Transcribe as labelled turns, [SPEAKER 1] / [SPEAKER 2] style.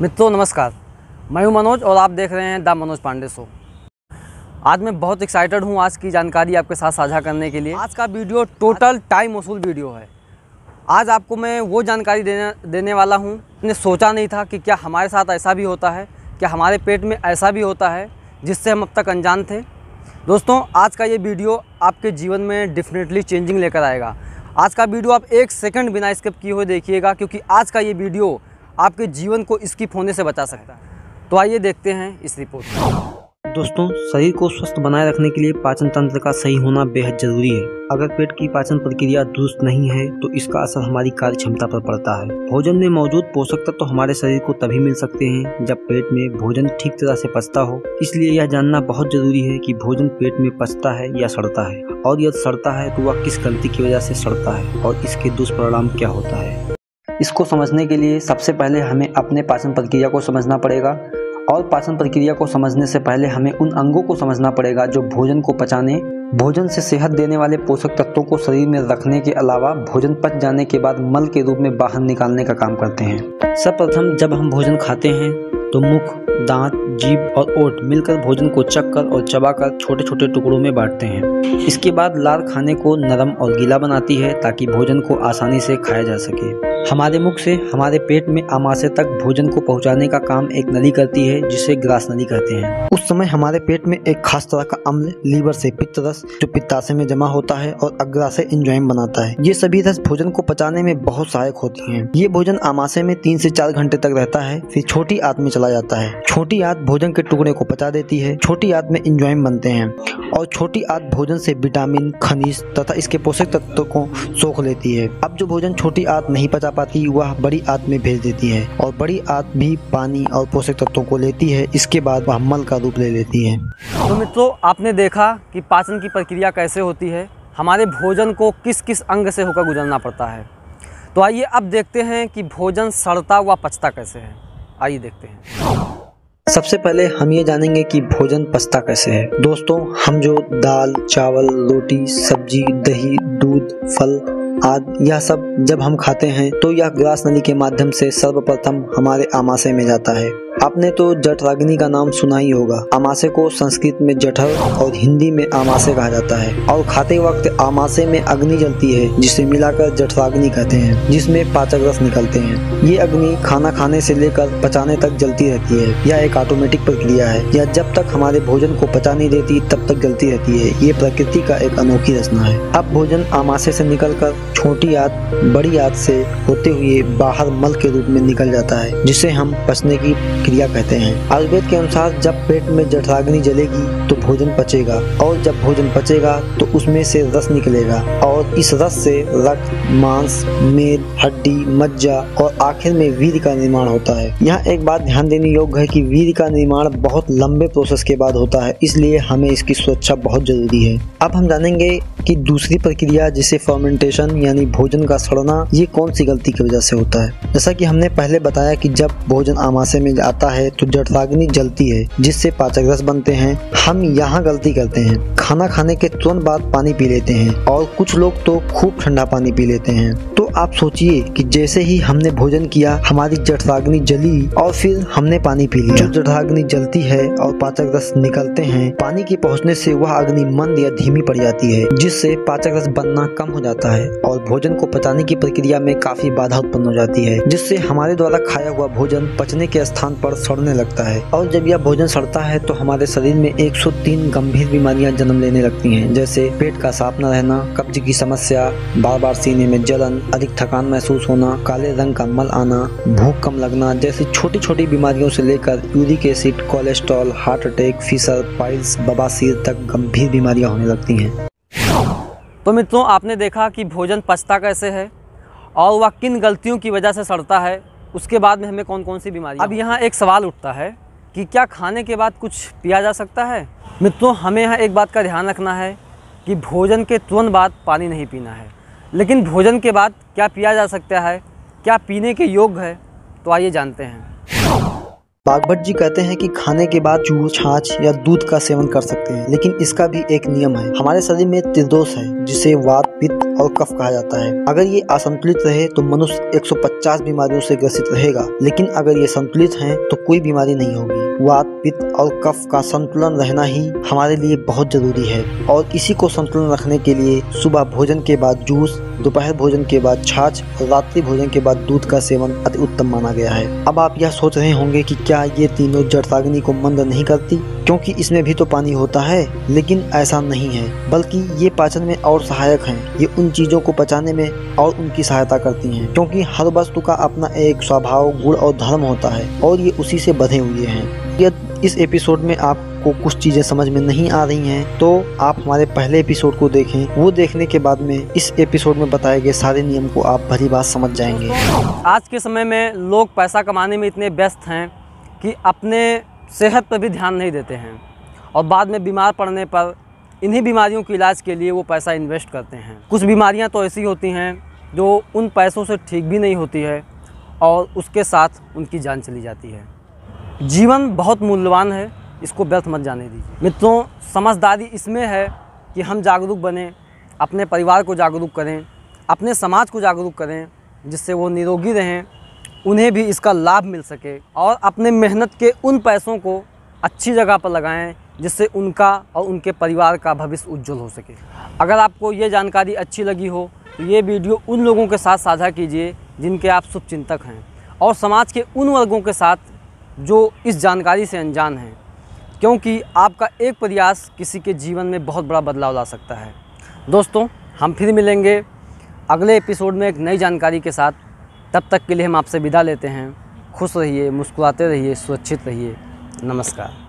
[SPEAKER 1] मित्रों नमस्कार, मैं हूं मनोज और आप देख रहे हैं द मनोज पांडे शो। आज मैं बहुत एक्साइटेड हूं आज की जानकारी आपके साथ साझा करने के लिए। आज का वीडियो टोटल टाइम वसूल वीडियो है। आज आपको मैं वो जानकारी देने वाला हूं। मैंने सोचा नहीं था कि क्या हमारे साथ ऐसा भी होता है, क्या हमारे पेट में ऐसा भी होता है जिससे हम अब तक अनजान थे। दोस्तों, आज का ये वीडियो आपके जीवन में डेफिनेटली चेंजिंग लेकर आएगा। आज का वीडियो आप 1 सेकंड बिना स्किप किए हुए देखिएगा, क्योंकि आज का ये वीडियो आपके जीवन को स्किप होने से बचा सकता है। तो आइए देखते हैं इस रिपोर्ट में।
[SPEAKER 2] दोस्तों, शरीर को स्वस्थ बनाए रखने के लिए पाचन तंत्र का सही होना बेहद जरूरी है। अगर पेट की पाचन प्रक्रिया दुरुस्त नहीं है तो इसका असर हमारी कार्य क्षमता पर पड़ता है। भोजन में मौजूद पोषक तत्व तो हमारे शरीर को तभी मिल सकते हैं जब पेट में भोजन ठीक तरह से पचता हो। इसलिए यह जानना बहुत जरूरी है कि भोजन पेट में पचता है या सड़ता है, और यदि सड़ता है तो वह किस गलती की वजह से सड़ता है और इसके दुष्परिणाम क्या होता है। इसको समझने के लिए सबसे पहले हमें अपने पाचन प्रक्रिया को समझना पड़ेगा, और पाचन प्रक्रिया को समझने से पहले हमें उन अंगों को समझना पड़ेगा जो भोजन को पचाने, भोजन से सेहत देने वाले पोषक तत्वों को शरीर में रखने के अलावा भोजन पच जाने के बाद मल के रूप में बाहर निकालने का काम करते हैं। सर्वप्रथम जब हम भोजन खाते हैं तो मुख, दांत, जीभ और ओठ मिलकर भोजन को चखकर और चबाकर छोटे छोटे टुकड़ों में बांटते हैं। इसके बाद लार खाने को नरम और गीला बनाती है ताकि भोजन को आसानी से खाया जा सके। हमारे मुख से हमारे पेट में आमाशय तक भोजन को पहुंचाने का काम एक नली करती है जिसे ग्रास नली कहते हैं। उस समय हमारे पेट में एक खास तरह का अम्ल लीवर से पित्त रस जो पित्ताशय में जमा होता है और अग्राशय एंजाइम बनाता है। ये सभी रस भोजन को पचाने में बहुत सहायक होती हैं। ये भोजन आमाशय में 3 से 4 घंटे तक रहता है, फिर छोटी आंत में चला जाता है। छोटी आंत भोजन के टुकड़े को पचा देती है। छोटी आंत में एंजाइम बनते हैं और छोटी आंत भोजन से विटामिन, खनिज तथा इसके पोषक तत्वों को सोख लेती है। अब जो भोजन छोटी आंत नहीं पचा पाती वह बड़ी आंत में भेज देती है, और बड़ी आंत भी पानी और पोषक तत्वों को लेती है। इसके बाद वह मल का रूप ले लेती है।
[SPEAKER 1] तो मित्रों, आपने देखा कि पाचन की प्रक्रिया कैसे होती है, हमारे भोजन को किस किस अंग से होकर गुजरना पड़ता है। तो आइए अब देखते हैं कि भोजन सड़ता व पचता कैसे है। आइए देखते हैं।
[SPEAKER 2] सबसे पहले हम ये जानेंगे कि भोजन पचता कैसे है। दोस्तों, हम जो दाल, चावल, रोटी, सब्जी, दही, दूध, फल आदि यह सब जब हम खाते हैं तो यह ग्रास नली के माध्यम से सर्वप्रथम हमारे आमाशय में जाता है। आपने तो जठराग्नि का नाम सुना ही होगा। आमाशय को संस्कृत में जठर और हिंदी में आमाशय कहा जाता है, और खाते वक्त आमाशय में अग्नि जलती है जिसे मिलाकर जठराग्नि कहते हैं, जिसमें पाचक रस निकलते हैं। ये अग्नि खाना खाने से लेकर पचाने तक जलती रहती है। यह एक ऑटोमेटिक प्रक्रिया है। यह जब तक हमारे भोजन को पचा नहीं देती तब तक जलती रहती है। ये प्रकृति का एक अनोखी रचना है। अब भोजन आमाशय से निकलकर छोटी आंत बड़ी आंत से होते हुए बाहर मल के रूप में निकल जाता है, जिसे हम पचने की क्रिया कहते हैं। आयुर्वेद के अनुसार जब पेट में जठराग्नि जलेगी तो भोजन पचेगा, और जब भोजन पचेगा तो उसमें से रस निकलेगा, और इस रस से रक्त, मांस, मेद, हड्डी, मज्जा और आखिर में वीर्य का निर्माण होता है। यहाँ एक बात ध्यान देने योग्य है कि वीर्य का निर्माण बहुत लंबे प्रोसेस के बाद होता है, इसलिए हमें इसकी सुरक्षा बहुत जरूरी है। अब हम जानेंगे कि दूसरी प्रक्रिया जिसे फर्मेंटेशन यानी भोजन का सड़ना, ये कौन सी गलती की वजह से होता है। जैसा कि हमने पहले बताया कि जब भोजन आमाशय में आता है तो जठराग्नि जलती है जिससे पाचक रस बनते हैं। हम यहाँ गलती करते हैं, खाना खाने के तुरंत बाद पानी पी लेते हैं, और कुछ लोग तो खूब ठंडा पानी पी लेते हैं। तो आप सोचिए कि जैसे ही हमने भोजन किया हमारी जठराग्नि जली और फिर हमने पानी पी लिया। जो जठराग्नि जलती है और पाचक रस निकलते हैं, पानी के पहुँचने से वह अग्नि मंद या धीमी पड़ जाती है, जिससे पाचक रस बनना कम हो जाता है और भोजन को पचाने की प्रक्रिया में काफी बाधा उत्पन्न हो जाती है, जिससे हमारे द्वारा खाया हुआ भोजन पचने के स्थान पर सड़ने लगता है। और जब यह भोजन सड़ता है तो हमारे शरीर में 103 गंभीर बीमारियां जन्म लेने लगती हैं, जैसे पेट का साफ न रहना, कब्ज की समस्या, बार बार सीने में जलन, अधिक थकान महसूस होना, काले रंग का मल आना, भूख कम लगना जैसी छोटी छोटी बीमारियों से लेकर uric acid, cholesterol, heart attack, fissure, piles, बवासीर तक गंभीर बीमारियां होने लगती हैं।
[SPEAKER 1] तो मित्रों, आपने देखा कि भोजन पचता कैसे है और वह किन गलतियों की वजह से सड़ता है, उसके बाद में हमें कौन कौन सी बीमारी। अब यहाँ एक सवाल उठता है कि क्या खाने के बाद कुछ पिया जा सकता है। मित्रों, हमें यहाँ एक बात का ध्यान रखना है कि भोजन के तुरंत बाद पानी नहीं पीना है, लेकिन भोजन के बाद क्या पिया जा सकता है, क्या पीने के योग्य है, तो आइए जानते हैं।
[SPEAKER 2] बागभट्ट जी कहते हैं कि खाने के बाद जूस, छाछ या दूध का सेवन कर सकते हैं, लेकिन इसका भी एक नियम है। हमारे शरीर में त्रिदोष है जिसे वात, पित्त और कफ कहा जाता है। अगर ये असंतुलित रहे तो मनुष्य 150 बीमारियों से ग्रसित रहेगा, लेकिन अगर ये संतुलित हैं तो कोई बीमारी नहीं होगी। वात, पित्त और कफ का संतुलन रहना ही हमारे लिए बहुत जरूरी है और इसी को संतुलन रखने के लिए सुबह भोजन के बाद जूस, दोपहर भोजन के बाद छाछ और रात्रि भोजन के बाद दूध का सेवन अति उत्तम माना गया है। अब आप यह सोच रहे होंगे कि क्या ये तीनों जठराग्नि को मंद नहीं करती, क्योंकि इसमें भी तो पानी होता है, लेकिन ऐसा नहीं है, बल्कि ये पाचन में और सहायक हैं। ये उन चीजों को पचाने में और उनकी सहायता करती हैं, क्योंकि हर वस्तु का अपना एक स्वभाव, गुण और धर्म होता है और ये उसी से बंधे हुए हैं। यदि इस एपिसोड में आपको कुछ चीजें समझ में नहीं आ रही हैं, तो आप हमारे पहले एपिसोड को देखें। वो देखने के बाद में इस एपिसोड में बताए गए सारे नियम को आप भली बात समझ जाएंगे।
[SPEAKER 1] आज के समय में लोग पैसा कमाने में इतने व्यस्त हैं कि अपने सेहत पर भी ध्यान नहीं देते हैं और बाद में बीमार पड़ने पर इन्हीं बीमारियों के इलाज के लिए वो पैसा इन्वेस्ट करते हैं। कुछ बीमारियां तो ऐसी होती हैं जो उन पैसों से ठीक भी नहीं होती है और उसके साथ उनकी जान चली जाती है। जीवन बहुत मूल्यवान है, इसको व्यर्थ मत जाने दीजिए। मित्रों, समझदारी इसमें है कि हम जागरूक बनें, अपने परिवार को जागरूक करें, अपने समाज को जागरूक करें, जिससे वो निरोगी रहें, उन्हें भी इसका लाभ मिल सके और अपने मेहनत के उन पैसों को अच्छी जगह पर लगाएं, जिससे उनका और उनके परिवार का भविष्य उज्जवल हो सके। अगर आपको ये जानकारी अच्छी लगी हो तो ये वीडियो उन लोगों के साथ साझा कीजिए जिनके आप शुभचिंतक हैं और समाज के उन वर्गों के साथ जो इस जानकारी से अनजान हैं, क्योंकि आपका एक प्रयास किसी के जीवन में बहुत बड़ा बदलाव ला सकता है। दोस्तों, हम फिर मिलेंगे अगले एपिसोड में एक नई जानकारी के साथ। तब तक के लिए हम आपसे विदा लेते हैं। खुश रहिए, मुस्कुराते रहिए, सुरक्षित रहिए। नमस्कार।